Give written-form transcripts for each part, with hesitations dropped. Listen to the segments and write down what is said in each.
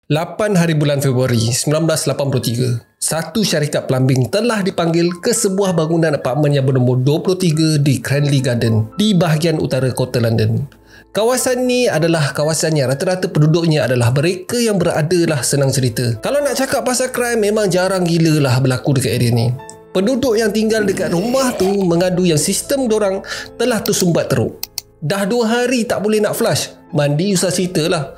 8 hari bulan Februari 1983, satu syarikat plumbing telah dipanggil ke sebuah bangunan apartmen yang bernombor 23 di Cranley Garden di bahagian utara kota London. Kawasan ni adalah kawasan yang rata-rata penduduknya adalah mereka yang berada lah, senang cerita. Kalau nak cakap pasal crime, memang jarang gila lah berlaku dekat area ni. Penduduk yang tinggal dekat rumah tu mengadu yang sistem dorang telah tersumbat teruk. Dah 2 hari tak boleh nak flush. Mandi usah cerita lah.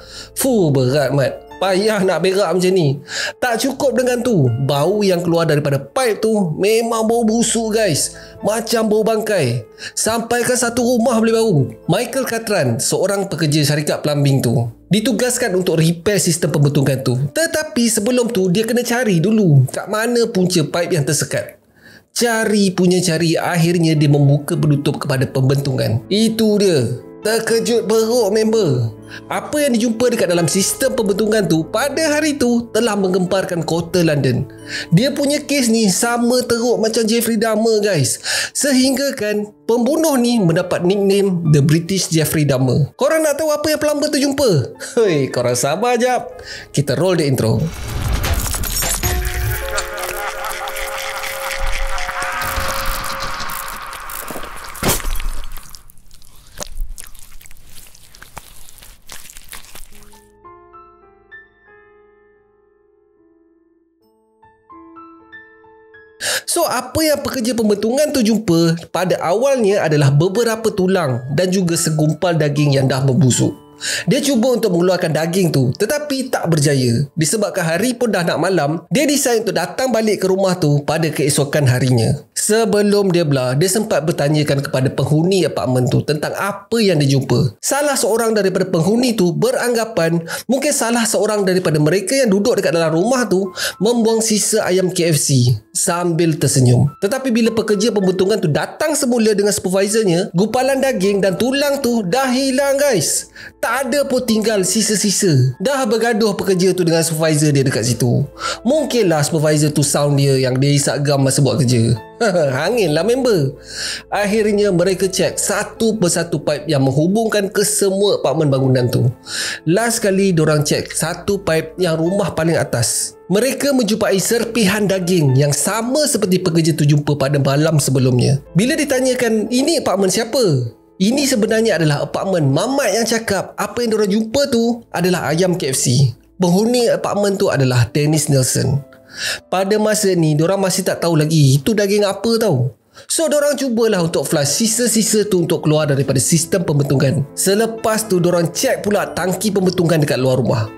Berat mat. Payah nak berak macam ni. Tak cukup dengan tu, bau yang keluar daripada pipe tu memang bau busuk guys. Macam bau bangkai. Sampaikan satu rumah boleh bau. Michael Catran, seorang pekerja syarikat plumbing tu, ditugaskan untuk repair sistem pembentungan tu. Tetapi sebelum tu dia kena cari dulu kat mana punca pipe yang tersekat. Cari, akhirnya dia membuka penutup kepada pembentungan. Itu dia. Terkejut beruk member. Apa yang dijumpa dekat dalam sistem pembentungan tu pada hari tu telah menggemparkan kota London. Dia punya kes ni sama teruk macam Jeffrey Dahmer guys. Sehingga kan pembunuh ni mendapat nickname The British Jeffrey Dahmer. Korang nak tahu apa yang plumber tu jumpa? Hei, korang sabar jap. Kita roll the intro. So, apa yang pekerja pembentungan tu jumpa pada awalnya adalah beberapa tulang dan juga segumpal daging yang dah membusuk. Dia cuba untuk mengeluarkan daging tu, tetapi tak berjaya. Disebabkan hari pun dah nak malam, dia decide untuk datang balik ke rumah tu pada keesokan harinya. Sebelum dia belah, dia sempat bertanyakan kepada penghuni apartmen tu tentang apa yang dia jumpa. Salah seorang daripada penghuni tu beranggapan mungkin salah seorang daripada mereka yang duduk dekat dalam rumah tu membuang sisa ayam KFC sambil tersenyum. Tetapi bila pekerja pembentungan tu datang semula dengan supervisornya, gumpalan daging dan tulang tu dah hilang guys. Tak ada pun tinggal sisa-sisa. Dah bergaduh pekerja tu dengan supervisor dia dekat situ. Mungkinlah supervisor tu sound dia yang dia isap gam masa buat kerja. Hangin lah member. Akhirnya mereka cek satu persatu pipe yang menghubungkan ke semua apartmen bangunan tu. Last kali diorang cek satu pipe yang rumah paling atas. Mereka menjumpai serpihan daging yang sama seperti pekerja tu jumpa pada malam sebelumnya. Bila ditanyakan ini apartmen siapa, ini sebenarnya adalah apartmen mamat yang cakap apa yang diorang jumpa tu adalah ayam KFC. Penghuni apartmen tu adalah Dennis Nelson. Pada masa ni, diorang masih tak tahu lagi itu daging apa tau. So, diorang cubalah untuk flush sisa-sisa tu untuk keluar daripada sistem pembentungan. Selepas tu, diorang cek pula tangki pembentungan dekat luar rumah.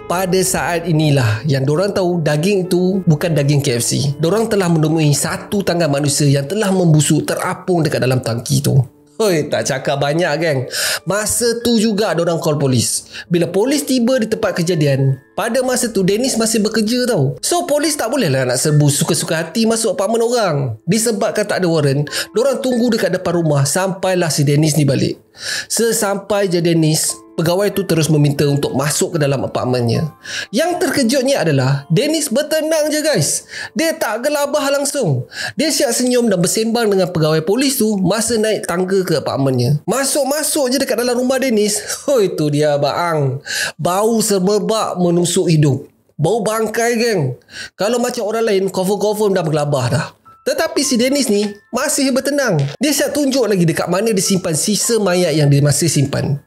Pada saat inilah yang diorang tahu daging itu bukan daging KFC. Diorang telah menemui satu tangan manusia yang telah membusuk terapung dekat dalam tangki tu. Hoi, tak cakap banyak geng. Masa tu juga diorang call polis. Bila polis tiba di tempat kejadian, pada masa tu Dennis masih bekerja tau. So polis tak bolehlah nak serbu suka-suka hati masuk apartmen orang. Disebabkan tak ada warrant, diorang tunggu dekat depan rumah sampailah si Dennis ni balik. Sesampai je Dennis, pegawai tu terus meminta untuk masuk ke dalam apartmennya. Yang terkejutnya adalah Dennis bertenang je guys. Dia tak gelabah langsung. Dia siap senyum dan bersembang dengan pegawai polis tu masa naik tangga ke apartmennya. Masuk-masuk je dekat dalam rumah Dennis. Itu dia baang. Bau semerbak menusuk hidung. Bau bangkai geng. Kalau macam orang lain confirm dah bergelabah dah. Tetapi si Dennis ni masih bertenang. Dia siap tunjuk lagi dekat mana dia simpan sisa mayat yang dia masih simpan.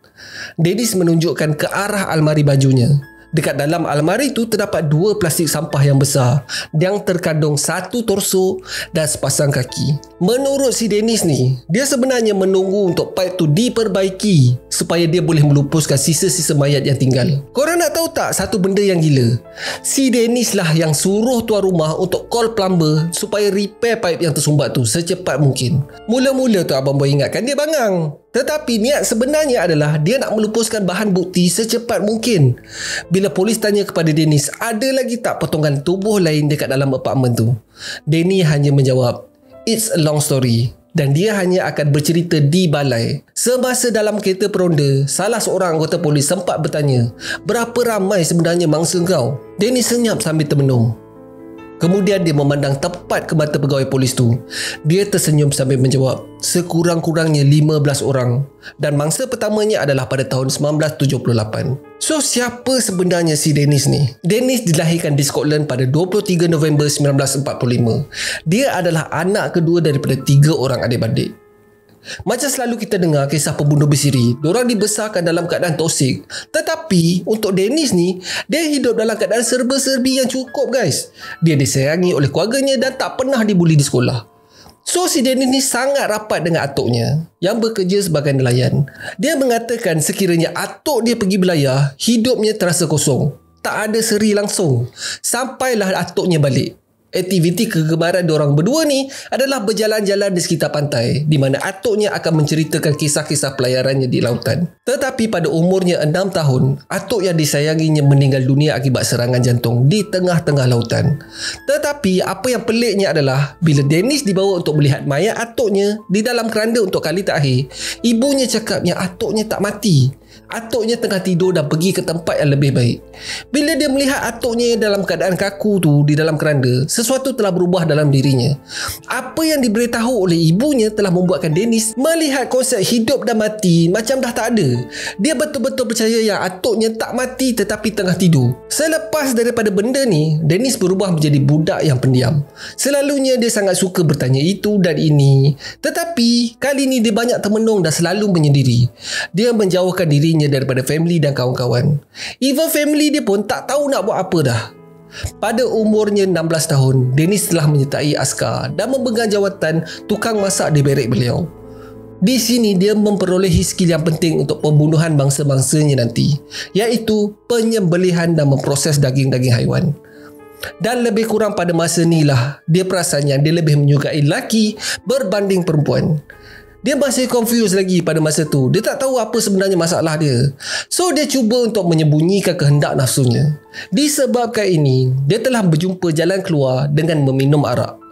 Dennis menunjukkan ke arah almari bajunya. Dekat dalam almari tu terdapat 2 plastik sampah yang besar yang terkandung satu torso dan sepasang kaki. Menurut si Dennis ni, dia sebenarnya menunggu untuk pipe tu diperbaiki supaya dia boleh melupuskan sisa-sisa mayat yang tinggal. Korang nak tahu tak satu benda yang gila? Si Dennis lah yang suruh tuan rumah untuk call plumber supaya repair pipe yang tersumbat tu secepat mungkin. Mula-mula tu abang boy ingatkan dia bangang. Tetapi niat sebenarnya adalah dia nak melupuskan bahan bukti secepat mungkin. Bila polis tanya kepada Dennis, ada lagi tak potongan tubuh lain dekat dalam apartmen tu? Dennis hanya menjawab, "It's a long story." Dan dia hanya akan bercerita di balai. Semasa dalam kereta peronda, salah seorang anggota polis sempat bertanya, "Berapa ramai sebenarnya mangsa kau?" Dennis senyap sambil termenung. Kemudian dia memandang tepat ke mata pegawai polis tu. Dia tersenyum sambil menjawab, sekurang-kurangnya 15 orang. Dan mangsa pertamanya adalah pada tahun 1978. So, siapa sebenarnya si Dennis ni? Dennis dilahirkan di Scotland pada 23 November 1945. Dia adalah anak kedua daripada 3 orang adik-beradik. Macam selalu kita dengar kisah pembunuh bersiri, diorang dibesarkan dalam keadaan toksik. Tetapi untuk Dennis ni, dia hidup dalam keadaan serba-serbi yang cukup guys. Dia disayangi oleh keluarganya dan tak pernah dibuli di sekolah. So si Dennis ni sangat rapat dengan atuknya yang bekerja sebagai nelayan. Dia mengatakan sekiranya atuk dia pergi belayar, hidupnya terasa kosong, tak ada seri langsung. Sampailah atuknya balik. Aktiviti kegemaran diorang berdua ni adalah berjalan-jalan di sekitar pantai, di mana atuknya akan menceritakan kisah-kisah pelayarannya di lautan. Tetapi pada umurnya 6 tahun, atuk yang disayanginya meninggal dunia akibat serangan jantung di tengah-tengah lautan. Tetapi apa yang peliknya adalah bila Dennis dibawa untuk melihat mayat atuknya di dalam keranda untuk kali terakhir, ibunya cakap yang atuknya tak mati. Atuknya tengah tidur dan pergi ke tempat yang lebih baik. Bila dia melihat atuknya dalam keadaan kaku tu di dalam keranda, sesuatu telah berubah dalam dirinya. Apa yang diberitahu oleh ibunya telah membuatkan Dennis melihat konsep hidup dan mati macam dah tak ada. Dia betul-betul percaya yang atuknya tak mati tetapi tengah tidur. Selepas daripada benda ni, Dennis berubah menjadi budak yang pendiam. Selalunya dia sangat suka bertanya itu dan ini. Tetapi kali ni dia banyak termenung dan selalu menyendiri. Dia menjauhkan dirinya daripada family dan kawan-kawan. Even family dia pun tak tahu nak buat apa dah. Pada umurnya 16 tahun, Dennis telah menyertai askar dan memegang jawatan tukang masak di barek beliau. Di sini dia memperolehi skill yang penting untuk pembunuhan bangsa-bangsanya nanti, iaitu penyembelihan dan memproses daging-daging haiwan. Dan lebih kurang pada masa ni lah dia perasan yang dia lebih menyukai lelaki berbanding perempuan. Dia masih confused lagi pada masa tu. Dia tak tahu apa sebenarnya masalah dia. So dia cuba untuk menyembunyikan kehendak nafsunya. Disebabkan ini, dia telah berjumpa jalan keluar dengan meminum arak.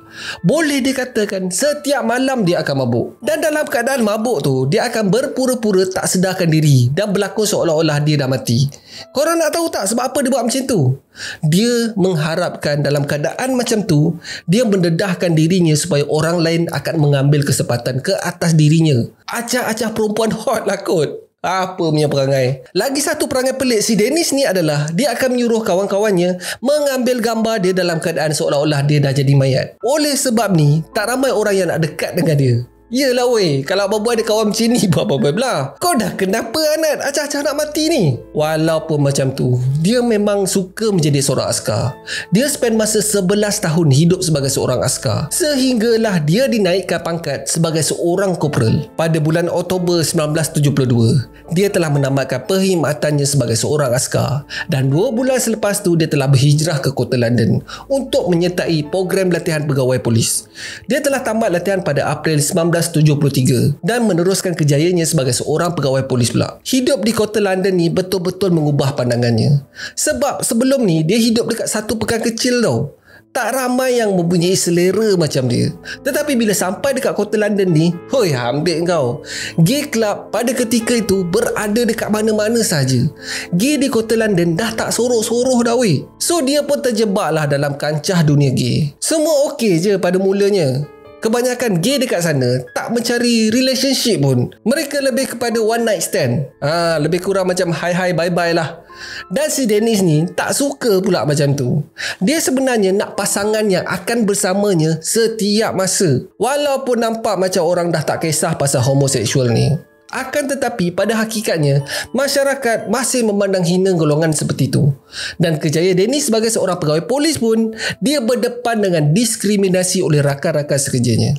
Boleh dikatakan setiap malam dia akan mabuk. Dan dalam keadaan mabuk tu, dia akan berpura-pura tak sedarkan diri dan berlakon seolah-olah dia dah mati. Korang nak tahu tak sebab apa dia buat macam tu? Dia mengharapkan dalam keadaan macam tu, dia mendedahkan dirinya supaya orang lain akan mengambil kesempatan ke atas dirinya. Acah-acah perempuan hot lah kot. Apa punya perangai. Lagi satu perangai pelik si Dennis ni adalah dia akan menyuruh kawan-kawannya mengambil gambar dia dalam keadaan seolah-olah dia dah jadi mayat. Oleh sebab ni, tak ramai orang yang nak dekat dengan dia. Yelah weh, kalau Abang ada kawan macam ni, buat apa belah. Kau dah kenapa Anat? Acah-acah nak mati ni. Walaupun macam tu, dia memang suka menjadi seorang askar. Dia spend masa 11 tahun hidup sebagai seorang askar. Sehinggalah dia dinaikkan pangkat sebagai seorang korporal. Pada bulan Oktober 1972, dia telah menamatkan perkhidmatannya sebagai seorang askar. Dan 2 bulan selepas tu, dia telah berhijrah ke kota London untuk menyertai program latihan pegawai polis. Dia telah tamat latihan pada April 1973 dan meneruskan kejayaannya sebagai seorang pegawai polis pula. Hidup di kota London ni betul-betul mengubah pandangannya. Sebab sebelum ni dia hidup dekat satu pekan kecil tau. Tak ramai yang mempunyai selera macam dia. Tetapi bila sampai dekat kota London ni, hoi ambil kau. Gay club pada ketika itu berada dekat mana-mana saja. Gay di kota London dah tak soroh-soroh dah weh. So dia pun terjebaklah dalam kancah dunia gay. Semua okey je pada mulanya. Kebanyakan gay dekat sana tak mencari relationship pun. Mereka lebih kepada one night stand. Lebih kurang macam hi-hi bye-bye lah. Dan si Dennis ni tak suka pula macam tu. Dia sebenarnya nak pasangan yang akan bersamanya setiap masa. Walaupun nampak macam orang dah tak kisah pasal homoseksual ni. Akan tetapi pada hakikatnya masyarakat masih memandang hina golongan seperti itu. Dan kejayaan Dennis sebagai seorang pegawai polis pun, dia berdepan dengan diskriminasi oleh rakan-rakan sekerjanya.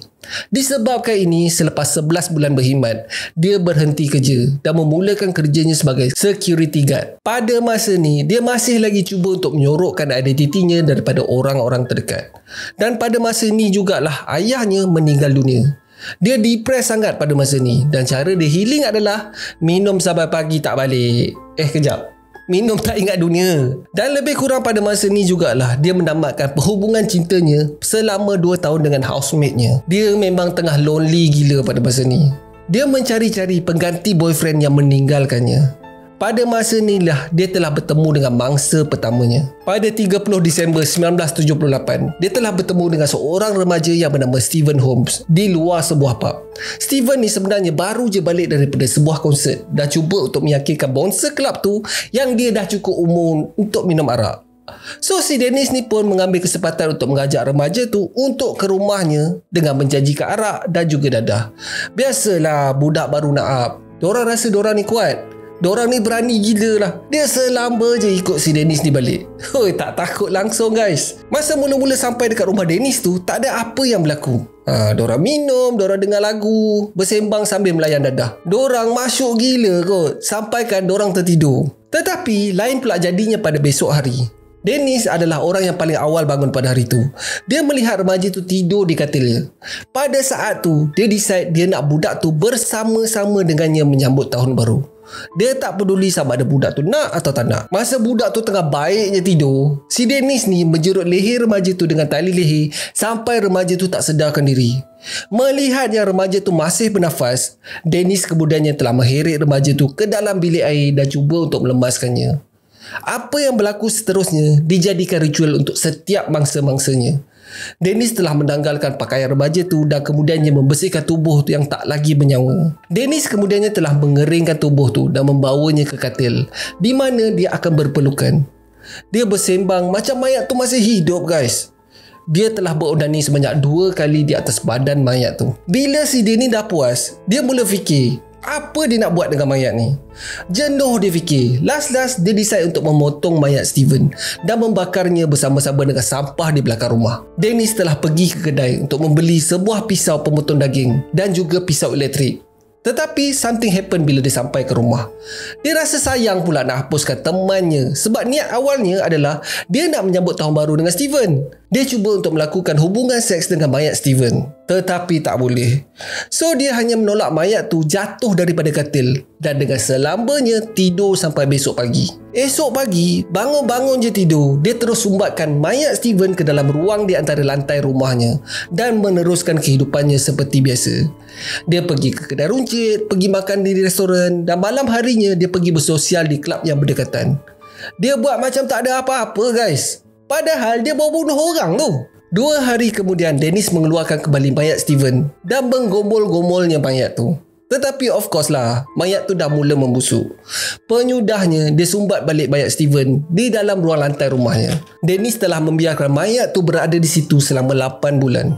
Disebabkan ini, selepas 11 bulan berkhidmat, dia berhenti kerja dan memulakan kerjanya sebagai security guard. Pada masa ni, dia masih lagi cuba untuk menyorokkan identitinya daripada orang-orang terdekat. Dan pada masa ni jugalah ayahnya meninggal dunia. Dia depres sangat pada masa ni dan cara dia healing adalah minum sampai pagi tak balik. Kejap. Minum tak ingat dunia. Dan lebih kurang pada masa ni jugalah dia mendamatkan perhubungan cintanya selama 2 tahun dengan housemate-nya. Dia memang tengah lonely gila pada masa ni. Dia mencari-cari pengganti boyfriend yang meninggalkannya. Pada masa inilah dia telah bertemu dengan mangsa pertamanya. Pada 30 Disember 1978, dia telah bertemu dengan seorang remaja yang bernama Stephen Holmes di luar sebuah pub. Stephen ni sebenarnya baru je balik daripada sebuah konsert dan cuba untuk meyakinkan bouncer club tu yang dia dah cukup umur untuk minum arak. So si Dennis ni pun mengambil kesempatan untuk mengajak remaja tu untuk ke rumahnya dengan menjanjikan arak dan juga dadah. Biasalah budak baru nak up. Diorang rasa diorang ni kuat. Diorang ni berani gila lah. Dia selamba je ikut si Dennis ni balik. Hoi, tak takut langsung guys. Masa mula-mula sampai dekat rumah Dennis tu, tak ada apa yang berlaku. Diorang minum, diorang dengar lagu, bersembang sambil melayan dadah. Diorang masyuk gila kot, sampaikan diorang tertidur. Tetapi lain pula jadinya pada besok hari. Dennis adalah orang yang paling awal bangun pada hari tu. Dia melihat remaja tu tidur di katilnya. Pada saat tu, dia decide dia nak budak tu bersama-sama dengannya menyambut tahun baru. Dia tak peduli sama ada budak tu nak atau tak nak. Masa budak tu tengah baiknya tidur, si Dennis ni menjerut leher remaja tu dengan tali leher sampai remaja tu tak sedarkan diri. Melihat yang remaja tu masih bernafas, Dennis kemudiannya telah mengheret remaja tu ke dalam bilik air dan cuba untuk melemaskannya. Apa yang berlaku seterusnya dijadikan ritual untuk setiap mangsa-mangsanya. Dennis telah mendanggalkan pakaian remaja tu dan kemudiannya membersihkan tubuh tu yang tak lagi bernyawa. Dennis kemudiannya telah mengeringkan tubuh tu dan membawanya ke katil di mana dia akan berpelukan. Dia bersembang macam mayat tu masih hidup guys. Dia telah beronani sebanyak 2 kali di atas badan mayat tu. Bila si Dennis dah puas, dia mula fikir apa dia nak buat dengan mayat ni. Jenuh dia fikir. Last dia decide untuk memotong mayat Stephen dan membakarnya bersama-sama dengan sampah di belakang rumah. Dennis telah pergi ke kedai untuk membeli sebuah pisau pemotong daging dan juga pisau elektrik. Tetapi something happen bila dia sampai ke rumah. Dia rasa sayang pula nak hapuskan temannya sebab niat awalnya adalah dia nak menyambut tahun baru dengan Stephen. Dia cuba untuk melakukan hubungan seks dengan mayat Stephen, tetapi tak boleh. So dia hanya menolak mayat tu jatuh daripada katil dan dengan selambanya tidur sampai besok pagi. Esok pagi, bangun-bangun je tidur, dia terus sumbatkan mayat Stephen ke dalam ruang di antara lantai rumahnya dan meneruskan kehidupannya seperti biasa. Dia pergi ke kedai runcit, pergi makan di restoran dan malam harinya dia pergi bersosial di kelab yang berdekatan. Dia buat macam tak ada apa-apa guys. Padahal dia baru bunuh orang tu. 2 hari kemudian Dennis mengeluarkan kembali mayat Stephen dan menggomol-gomolnya mayat tu. Tetapi of course lah, mayat tu dah mula membusuk. Penyudahnya, dia sumbat balik mayat Stephen di dalam ruang lantai rumahnya. Dennis telah membiarkan mayat tu berada di situ selama 8 bulan.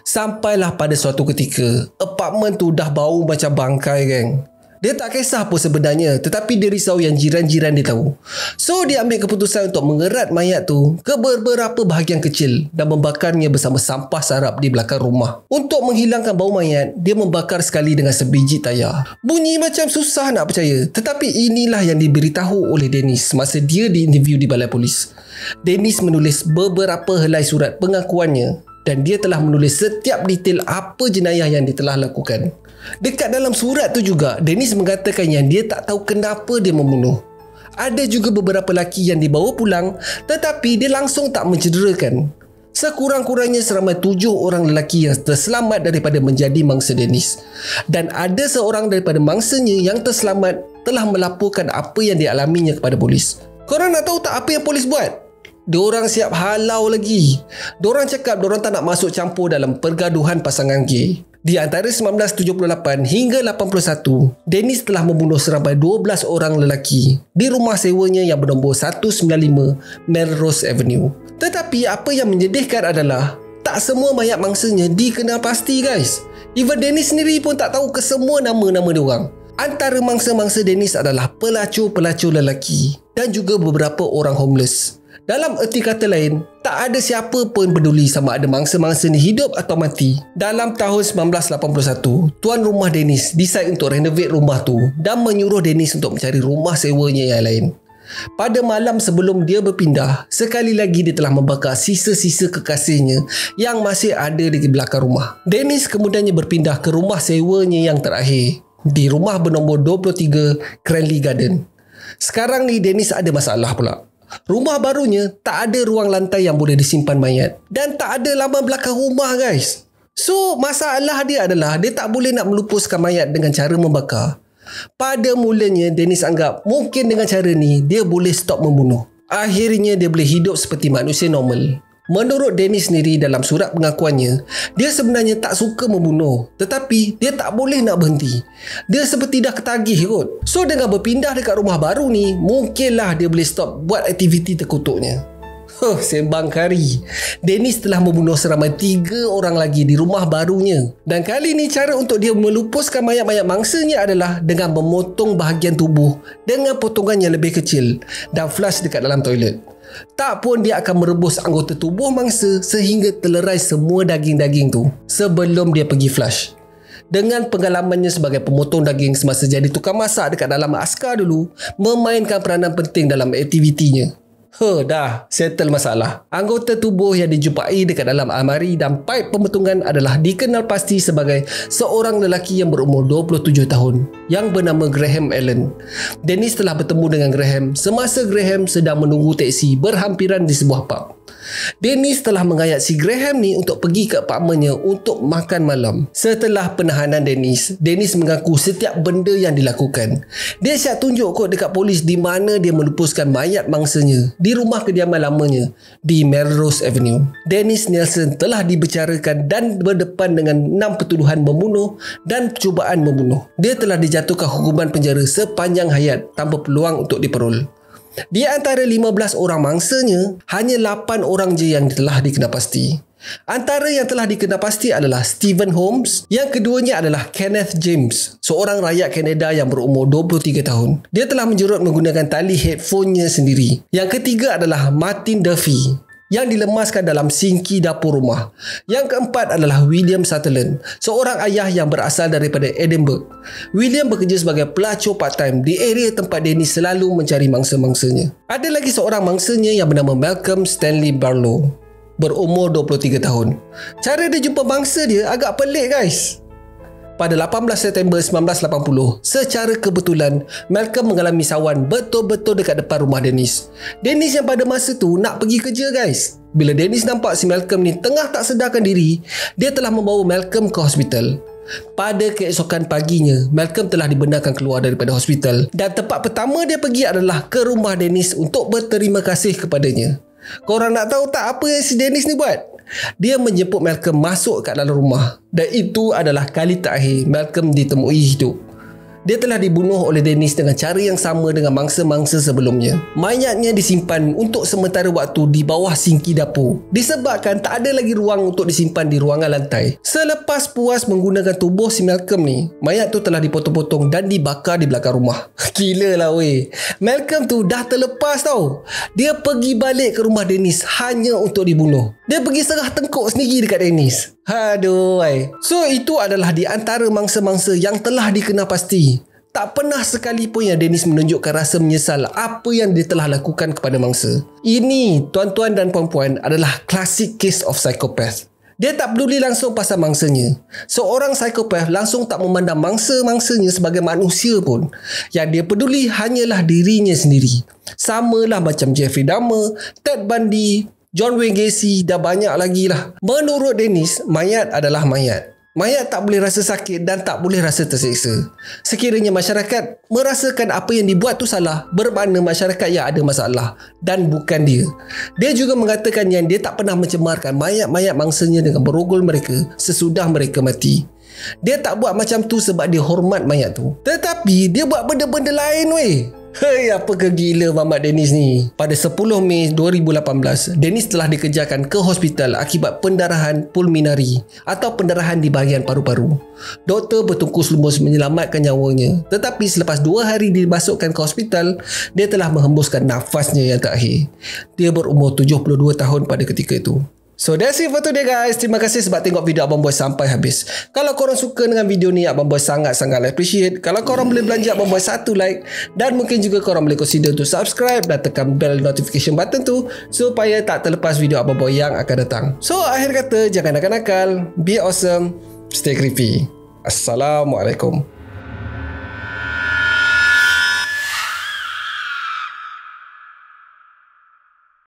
Sampailah pada suatu ketika, apartmen tu dah bau macam bangkai geng. Dia tak kisah apa sebenarnya, tetapi dia risau yang jiran-jiran dia tahu. So dia ambil keputusan untuk mengerat mayat tu ke beberapa bahagian kecil dan membakarnya bersama sampah sarap di belakang rumah. Untuk menghilangkan bau mayat, dia membakar sekali dengan sebiji tayar. Bunyi macam susah nak percaya, tetapi inilah yang diberitahu oleh Dennis masa dia diinterview di balai polis. Dennis menulis beberapa helai surat pengakuannya dan dia telah menulis setiap detail apa jenayah yang dia telah lakukan. Dekat dalam surat tu juga, Dennis mengatakan yang dia tak tahu kenapa dia membunuh. Ada juga beberapa lelaki yang dibawa pulang tetapi dia langsung tak mencederakan. Sekurang-kurangnya seramai 7 orang lelaki yang terselamat daripada menjadi mangsa Dennis. Dan ada seorang daripada mangsanya yang terselamat telah melaporkan apa yang dialaminya kepada polis. Korang nak tahu tak apa yang polis buat? Diorang siap halau lagi. Diorang cakap diorang tak nak masuk campur dalam pergaduhan pasangan gay. Di antara 1978 hingga 81, Dennis telah membunuh seramai 12 orang lelaki di rumah sewanya yang bernombor 195 Melrose Avenue. Tetapi apa yang menyedihkan adalah tak semua mayat mangsanya dikenal pasti guys. Even Dennis sendiri pun tak tahu kesemua nama-nama diorang. Antara mangsa-mangsa Dennis adalah pelacur-pelacur lelaki dan juga beberapa orang homeless. Dalam erti kata lain, tak ada siapa pun peduli sama ada mangsa-mangsa ni hidup atau mati. Dalam tahun 1981, tuan rumah Dennis decide untuk renovate rumah tu dan menyuruh Dennis untuk mencari rumah sewanya yang lain. Pada malam sebelum dia berpindah, sekali lagi dia telah membakar sisa-sisa kekasihnya yang masih ada di belakang rumah. Dennis kemudiannya berpindah ke rumah sewanya yang terakhir, di rumah bernombor 23 Cranley Garden. Sekarang ni Dennis ada masalah pula. Rumah barunya tak ada ruang lantai yang boleh disimpan mayat dan tak ada laman belakang rumah guys. So masalah dia adalah dia tak boleh nak melupuskan mayat dengan cara membakar. Pada mulanya Dennis anggap mungkin dengan cara ni dia boleh stop membunuh. Akhirnya dia boleh hidup seperti manusia normal. Menurut Dennis sendiri dalam surat pengakuannya, dia sebenarnya tak suka membunuh, tetapi dia tak boleh nak berhenti. Dia seperti dah ketagih kot. So dengan berpindah dekat rumah baru ni, mungkinlah dia boleh stop buat aktiviti terkutuknya. Sembang kari, Dennis telah membunuh seramai 3 orang lagi di rumah barunya. Dan kali ni cara untuk dia melupuskan mayat-mayat mangsanya adalah dengan memotong bahagian tubuh dengan potongan yang lebih kecil dan flush dekat dalam toilet. Tak pun dia akan merebus anggota tubuh mangsa sehingga terlerai semua daging-daging tu sebelum dia pergi flush. Dengan pengalamannya sebagai pemotong daging semasa jadi tukang masak dekat dalam askar dulu, memainkan peranan penting dalam aktivitinya. Dah settle masalah. Anggota tubuh yang dijumpai dekat dalam almari dan paip pemotongan adalah dikenal pasti sebagai seorang lelaki yang berumur 27 tahun yang bernama Graham Allen. Dennis telah bertemu dengan Graham semasa Graham sedang menunggu teksi berhampiran di sebuah pub. Dennis telah mengayat si Graham ni untuk pergi ke apartmennya untuk makan malam. Setelah penahanan Dennis mengaku setiap benda yang dilakukan. Dia siap tunjuk kot dekat polis di mana dia melupuskan mayat mangsanya di rumah kediaman lamanya di Melrose Avenue. Dennis Nelson telah dibicarakan dan berdepan dengan 6 pertuduhan membunuh dan cubaan membunuh. Dia telah dijatuhkan hukuman penjara sepanjang hayat tanpa peluang untuk diperol. Di antara 15 orang mangsanya, hanya 8 orang je yang telah dikenapasti. Antara yang telah dikenapasti adalah Stephen Holmes, yang keduanya adalah Kenneth James, seorang rakyat Kanada yang berumur 23 tahun. Dia telah menjerut menggunakan tali headphone-nya sendiri. Yang ketiga adalah Martin Duffy, yang dilemaskan dalam sinki dapur rumah. Yang keempat adalah William Sutherland, seorang ayah yang berasal daripada Edinburgh. William bekerja sebagai pelacur part-time di area tempat Dennis selalu mencari mangsa-mangsanya. Ada lagi seorang mangsanya yang bernama Malcolm Stanley Barlow, berumur 23 tahun. Cara dia jumpa mangsa dia agak pelik guys. Pada 18 September 1980, secara kebetulan, Malcolm mengalami sawan betul-betul dekat depan rumah Dennis. Dennis yang pada masa tu nak pergi kerja guys. Bila Dennis nampak si Malcolm ni tengah tak sedarkan diri, dia telah membawa Malcolm ke hospital. Pada keesokan paginya, Malcolm telah dibenarkan keluar daripada hospital dan tempat pertama dia pergi adalah ke rumah Dennis untuk berterima kasih kepadanya. Korang nak tahu tak apa yang si Dennis ni buat? Dia menjemput Malcolm masuk kat dalam rumah dan itu adalah kali terakhir Malcolm ditemui hidup. Dia telah dibunuh oleh Dennis dengan cara yang sama dengan mangsa-mangsa sebelumnya. Mayatnya disimpan untuk sementara waktu di bawah sinki dapur disebabkan tak ada lagi ruang untuk disimpan di ruangan lantai. Selepas puas menggunakan tubuh si Malcolm ni, mayat tu telah dipotong-potong dan dibakar di belakang rumah. Gila lah weh. Malcolm tu dah terlepas tau. Dia pergi balik ke rumah Dennis hanya untuk dibunuh. Dia pergi serah tengkuk sendiri dekat Dennis. Aduh. So itu adalah di antara mangsa-mangsa yang telah dikenapasti. Tak pernah sekalipun yang Dennis menunjukkan rasa menyesal apa yang dia telah lakukan kepada mangsa. Ini, tuan-tuan dan puan-puan, adalah classic case of psychopath. Dia tak peduli langsung pasal mangsanya. Seorang psikopat langsung tak memandang mangsa-mangsanya sebagai manusia pun. Yang dia peduli hanyalah dirinya sendiri. Samalah macam Jeffrey Dahmer, Ted Bundy, John Wayne Gacy dan banyak lagi lah. Menurut Dennis, mayat adalah mayat. Mayat tak boleh rasa sakit dan tak boleh rasa terseksa. Sekiranya masyarakat merasakan apa yang dibuat tu salah, bermakna masyarakat yang ada masalah dan bukan dia. Dia juga mengatakan yang dia tak pernah mencemarkan mayat-mayat mangsanya dengan berogol mereka sesudah mereka mati. Dia tak buat macam tu sebab dia hormat mayat tu. Tetapi dia buat benda-benda lain weh. Hei, apa kegila Mamat Dennis ni. Pada 10 Mei 2018, Dennis telah dikejarkan ke hospital akibat pendarahan pulmonari atau pendarahan di bahagian paru-paru. Doktor bertungkus lumus menyelamatkan nyawanya. Tetapi selepas 2 hari dimasukkan ke hospital, dia telah menghembuskan nafasnya yang terakhir. Dia berumur 72 tahun pada ketika itu. So that's it for today guys. Terima kasih sebab tengok video Abang Boy sampai habis. Kalau korang suka dengan video ni, Abang Boy sangat-sangat appreciate. Kalau korang boleh belanja Abang Boy 1 like, dan mungkin juga korang boleh consider untuk subscribe dan tekan bell notification button tu supaya tak terlepas video Abang Boy yang akan datang. So akhir kata, jangan nakal-nakal, be awesome, stay creepy. Assalamualaikum.